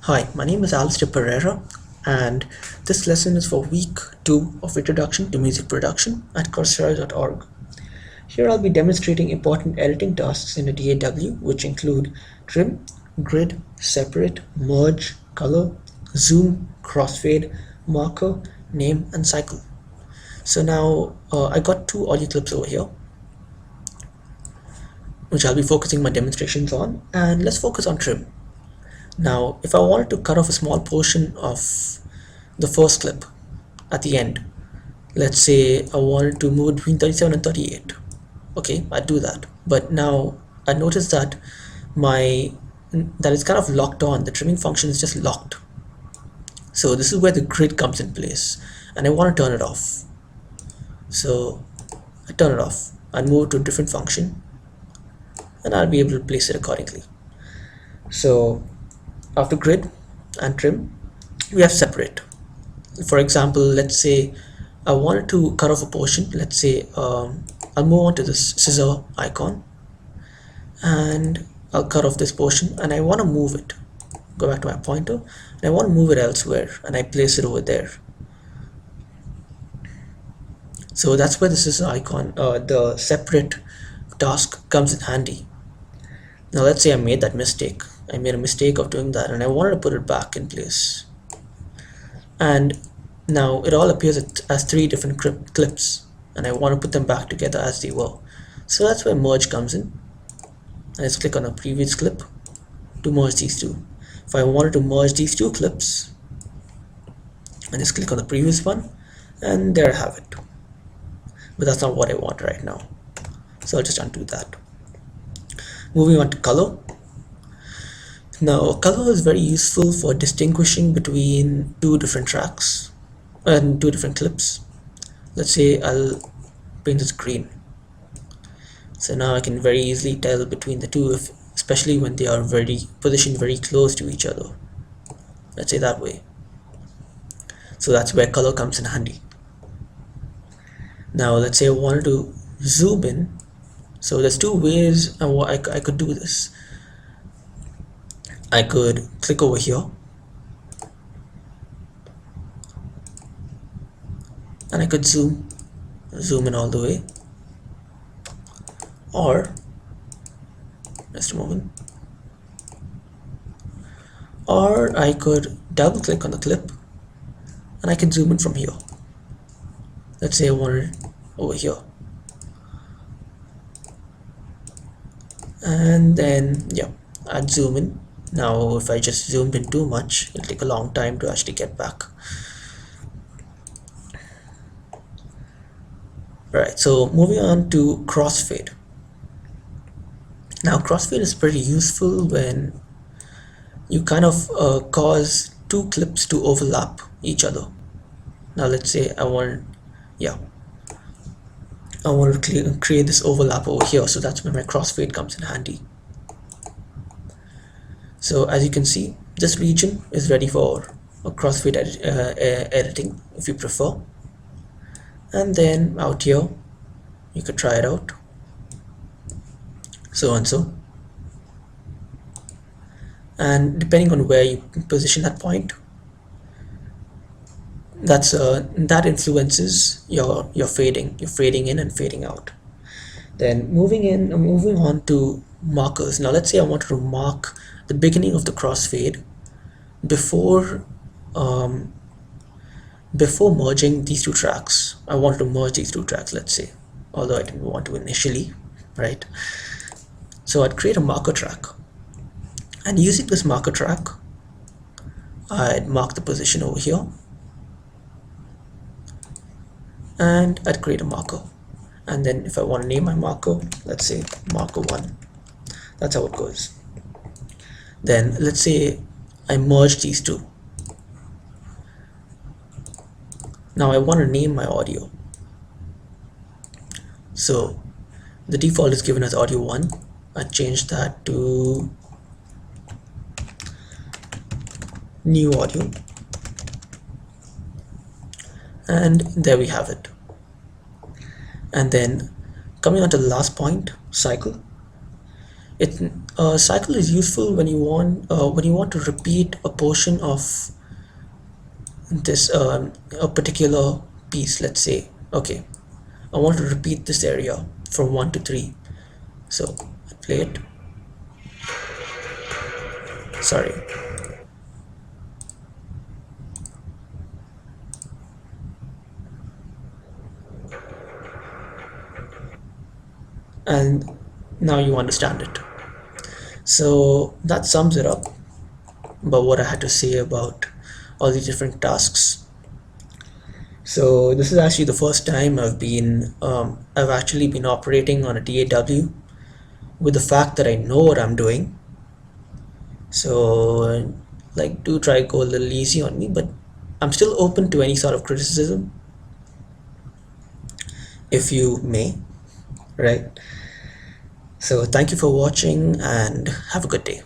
Hi, my name is Alistair Pereira, and this lesson is for week 2 of Introduction to Music Production at Coursera.org. Here I'll be demonstrating important editing tasks in a DAW, which include trim, grid, separate, merge, color, zoom, crossfade, marker, name, and cycle. So now I got two audio clips over here, which I'll be focusing my demonstrations on, and let's focus on trim. Now, if I wanted to cut off a small portion of the first clip at the end, let's say I wanted to move between 37 and 38, okay, I'd do that. But now I noticed that that it's kind of locked on. The trimming function is just locked. So this is where the grid comes in place, and I want to turn it off. So I turn it off and move to a different function, and I'll be able to place it accordingly. So after grid and trim, we have separate. For example, let's say I wanted to cut off a portion. Let's say I'll move on to this scissor icon, and I'll cut off this portion, and I want to move it. Go back to my pointer, and I want to move it elsewhere, and I place it over there. So that's where the scissor icon, the separate task, comes in handy. Now let's say I made that mistake. I made a mistake of doing that, and I wanted to put it back in place. And now it all appears as three different clips, and I want to put them back together as they were. So that's where merge comes in. And let's click on a previous clip to merge these two. If I wanted to merge these two clips, I just click on the previous one, and there I have it. But that's not what I want right now, so I'll just undo that. Moving on to color. Now, color is very useful for distinguishing between two different tracks and two different clips. Let's say I'll paint this green. So now I can very easily tell between the two, especially when they are positioned very close to each other. Let's say that way. So that's where color comes in handy. Now let's say I wanted to zoom in. So there's two ways I could do this. I could click over here, and I could zoom in all the way, or just a moment, or I could double click on the clip, and I can zoom in from here. Let's say I wanted it over here, and then yeah, I'd zoom in. Now if I just zoomed in too much, it'll take a long time to actually get back. Right, so moving on to crossfade. Now crossfade is pretty useful when you kind of cause two clips to overlap each other. Now let's say I want to create this overlap over here, so that's where my crossfade comes in handy. So as you can see, this region is ready for a crossfade editing if you prefer. And then out here, you could try it out. So and so. And depending on where you position that point, that influences your fading. You're fading in and fading out. Then moving on to markers. Now let's say I wanted to mark the beginning of the crossfade before merging these two tracks. I wanted to merge these two tracks, let's say, although I didn't want to initially, right? So I'd create a marker track, and using this marker track, I'd mark the position over here, and I'd create a marker. And then if I want to name my marker, let's say marker 1. That's how it goes. Then let's say I merge these two. Now I want to name my audio. So the default is given as audio 1. I change that to new audio. And there we have it. And then coming on to the last point, cycle. Cycle is useful when you want to repeat a portion of this a particular piece. Let's say, okay, I want to repeat this area from 1 to 3. So I play it. Sorry. And now you understand it. So that sums it up about what I had to say about all these different tasks. So this is actually the first time I've actually been operating on a DAW with the fact that I know what I'm doing. So like, do try to go a little easy on me, but I'm still open to any sort of criticism, if you may, right? So thank you for watching and have a good day.